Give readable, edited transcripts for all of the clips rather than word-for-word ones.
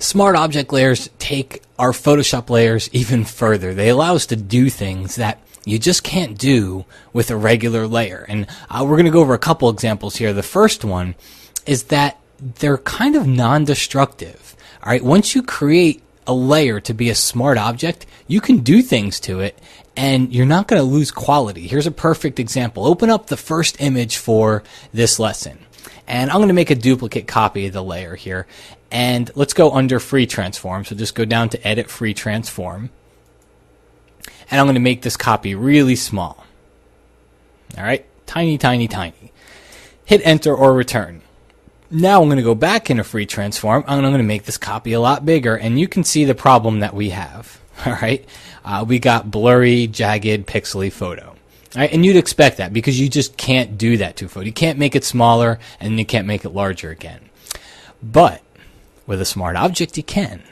Smart object layers take our Photoshop layers even further. They allow us to do things that you just can't do with a regular layer. And we're going to go over a couple examples here. The first one is that they're kind of non-destructive. All right, once you create a layer to be a smart object, you can do things to it and you're not going to lose quality. Here's a perfect example. Open up the first image for this lesson. And I'm going to make a duplicate copy of the layer here. And let's go under free transform. So just go down to edit free transform. And I'm going to make this copy really small. All right, tiny, tiny, tiny. Hit enter or return. Now I'm going to go back into free transform. I'm going to make this copy a lot bigger. And you can see the problem that we have. All right, we got blurry, jagged, pixely photo. All right, and you'd expect that because you just can't do that to a photo. You can't make it smaller and you can't make it larger again. But with a smart object, you can.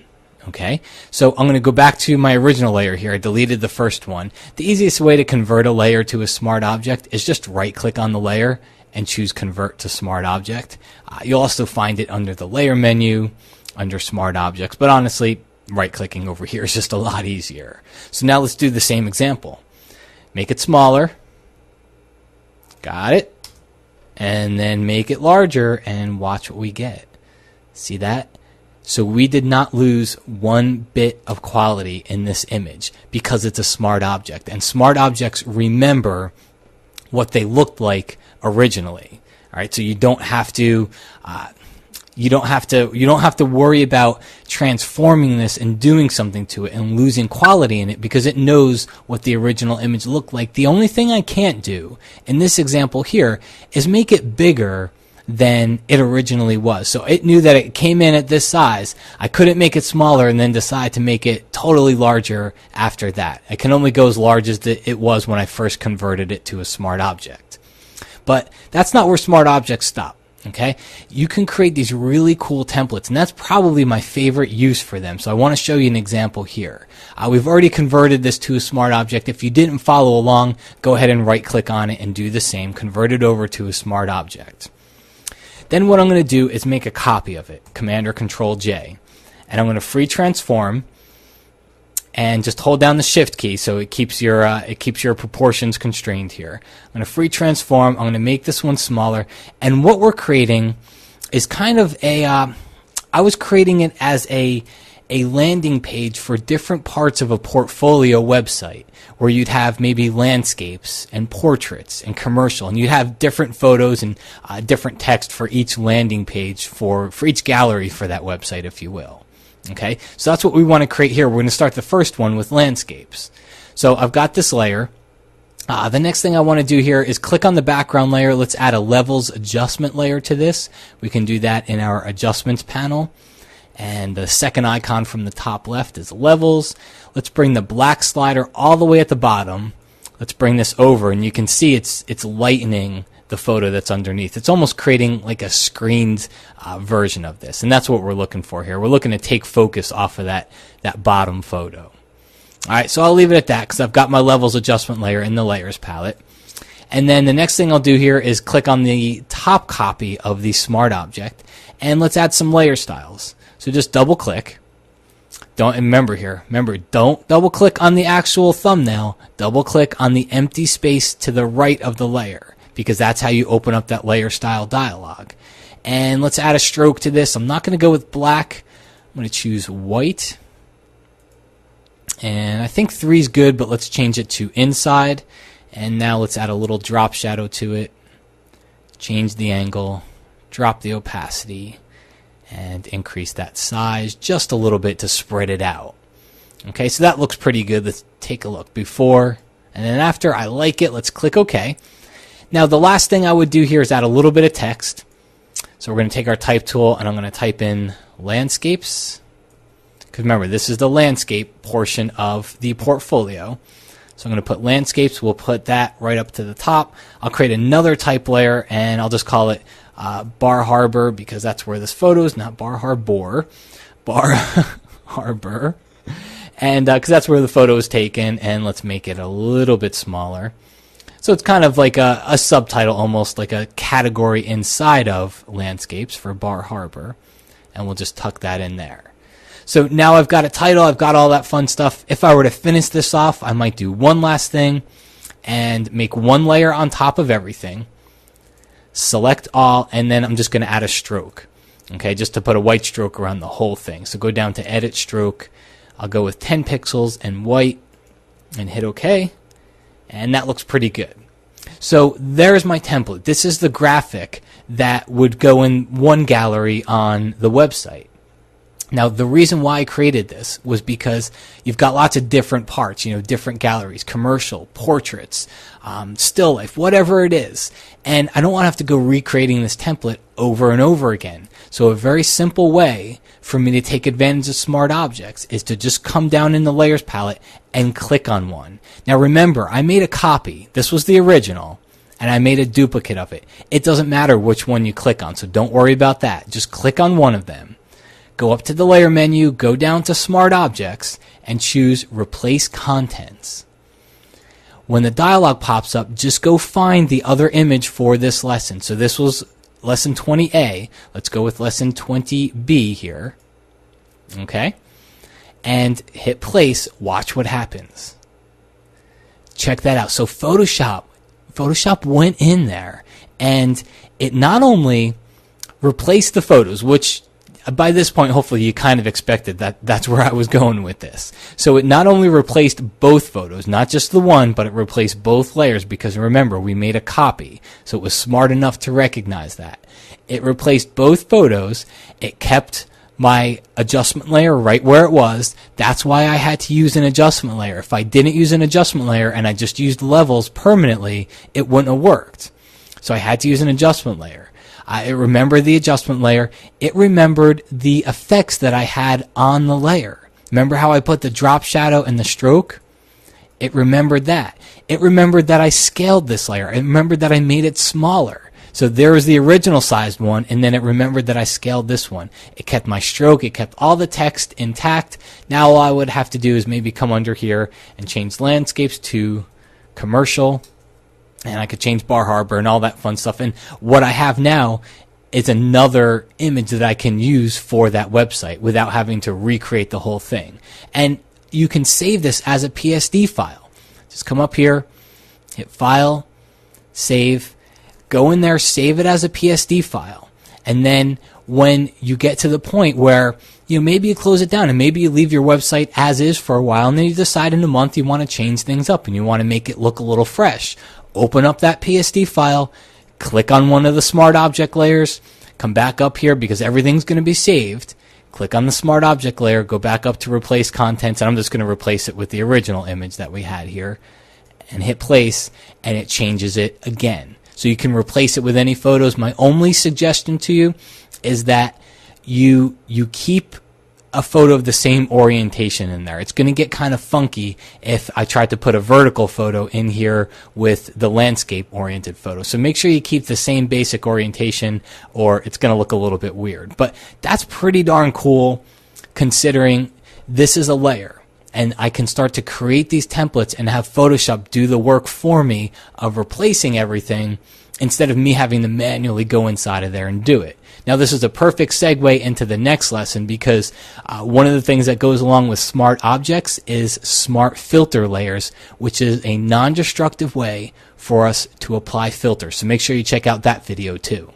Okay, so I'm going to go back to my original layer here. I deleted the first one. The easiest way to convert a layer to a smart object is just right-click on the layer and choose Convert to Smart Object. You'll also find it under the Layer menu, under Smart Objects. But honestly, right-clicking over here is just a lot easier. So now let's do the same example. Make it smaller. Got it. And then make it larger and watch what we get. See that? So we did not lose one bit of quality in this image because it's a smart object. And smart objects remember what they looked like originally. All right, so you don't have to worry about transforming this and doing something to it and losing quality in it because it knows what the original image looked like. The only thing I can't do in this example here is make it bigger than it originally was. So it knew that it came in at this size. I couldn't make it smaller and then decide to make it totally larger after that. I can only go as large as it was when I first converted it to a smart object. But that's not where smart objects stop. Okay, you can create these really cool templates, and that's probably my favorite use for them. So I want to show you an example here. We've already converted this to a smart object. If you didn't follow along, go ahead and right click on it and do the same. Convert it over to a smart object. Then what I'm going to do is make a copy of it, Command or Control J. And I'm going to free transform and just hold down the Shift key so it keeps your proportions constrained here. I'm going to free transform. I'm going to make this one smaller. And what we're creating is kind of I was creating it as a landing page for different parts of a portfolio website where you'd have maybe landscapes and portraits and commercial, and you'd have different photos and different text for each landing page for each gallery for that website, if you will. Okay, so that's what we want to create here. We're going to start the first one with landscapes. So I've got this layer. The next thing I want to do here is click on the background layer. Let's add a levels adjustment layer to this. We can do that in our adjustments panel. And the second icon from the top left is levels. Let's bring the black slider all the way at the bottom. Let's bring this over, and you can see it's lightening the photo that's underneath. It's almost creating like a screened version of this, and that's what we're looking for here. We're looking to take focus off of that bottom photo. All right, so I'll leave it at that because I've got my levels adjustment layer in the layers palette. And then the next thing I'll do here is click on the top copy of the smart object, and let's add some layer styles. So just double click. Remember, don't double click on the actual thumbnail. Double click on the empty space to the right of the layer, because that's how you open up that layer style dialog. And let's add a stroke to this. I'm not going to go with black. I'm going to choose white. And I think 3 is good, but let's change it to inside. And now let's add a little drop shadow to it. Change the angle. Drop the opacity. And increase that size just a little bit to spread it out. Okay, so that looks pretty good. Let's take a look. Before and then after. I like it. Let's click OK. Now the last thing I would do here is add a little bit of text. So we're going to take our type tool and I'm going to type in landscapes. Because remember, this is the landscape portion of the portfolio. So I'm going to put landscapes. We'll put that right up to the top. I'll create another type layer and I'll just call it Bar Harbor, because that's where this photo is, not Bar Harbor. Bar Harbor. And because that's where the photo is taken, and let's make it a little bit smaller. So it's kind of like a subtitle, almost like a category inside of landscapes for Bar Harbor. And we'll just tuck that in there. So now I've got a title, I've got all that fun stuff. If I were to finish this off, I might do one last thing and make one layer on top of everything. Select all, and then I'm just going to add a stroke. Okay, just to put a white stroke around the whole thing. So go down to edit stroke. I'll go with 10 pixels and white and hit OK. And that looks pretty good. So there's my template. This is the graphic that would go in one gallery on the website. Now, the reason why I created this was because you've got lots of different parts, different galleries, commercial, portraits, still life, whatever it is. And I don't want to have to go recreating this template over and over again. So a very simple way for me to take advantage of smart objects is to just come down in the layers palette and click on one. Now remember, I made a copy. This was the original, and I made a duplicate of it. It doesn't matter which one you click on, so don't worry about that. Just click on one of them. Go up to the layer menu, go down to Smart Objects, and choose Replace Contents. When the dialog pops up, just go find the other image for this lesson. So this was lesson 20A. Let's go with lesson 20B here. Okay? And hit place. Watch what happens. Check that out. So Photoshop went in there, and it not only replaced the photos, which by this point, hopefully you kind of expected that that's where I was going with this. So it not only replaced both photos, not just the one, but it replaced both layers because remember, we made a copy. So it was smart enough to recognize that. It replaced both photos. It kept my adjustment layer right where it was. That's why I had to use an adjustment layer. If I didn't use an adjustment layer and I just used levels permanently, it wouldn't have worked. So I had to use an adjustment layer. It remembered the adjustment layer. It remembered the effects that I had on the layer. Remember how I put the drop shadow and the stroke? It remembered that. It remembered that I scaled this layer. It remembered that I made it smaller. So there was the original sized one, and then it remembered that I scaled this one. It kept my stroke. It kept all the text intact. Now all I would have to do is maybe come under here and change landscapes to commercial. And I could change Bar Harbor and all that fun stuff. And what I have now is another image that I can use for that website without having to recreate the whole thing. And you can save this as a PSD file. Just come up here, hit File, Save, go in there, save it as a PSD file. And then when you get to the point where maybe you close it down and maybe you leave your website as is for a while, and then you decide in a month you want to change things up and you want to make it look a little fresh. Open up that PSD file, click on one of the smart object layers, come back up here because everything's going to be saved. Click on the smart object layer, go back up to replace contents, and I'm just going to replace it with the original image that we had here, and hit place, and it changes it again. So you can replace it with any photos. My only suggestion to you is that you keep a photo of the same orientation in there. It's going to get kind of funky if I tried to put a vertical photo in here with the landscape oriented photo. So make sure you keep the same basic orientation or it's going to look a little bit weird. But that's pretty darn cool considering this is a layer and I can start to create these templates and have Photoshop do the work for me of replacing everything instead of me having to manually go inside of there and do it. Now this is a perfect segue into the next lesson because one of the things that goes along with smart objects is smart filter layers, which is a non-destructive way for us to apply filters. So make sure you check out that video too.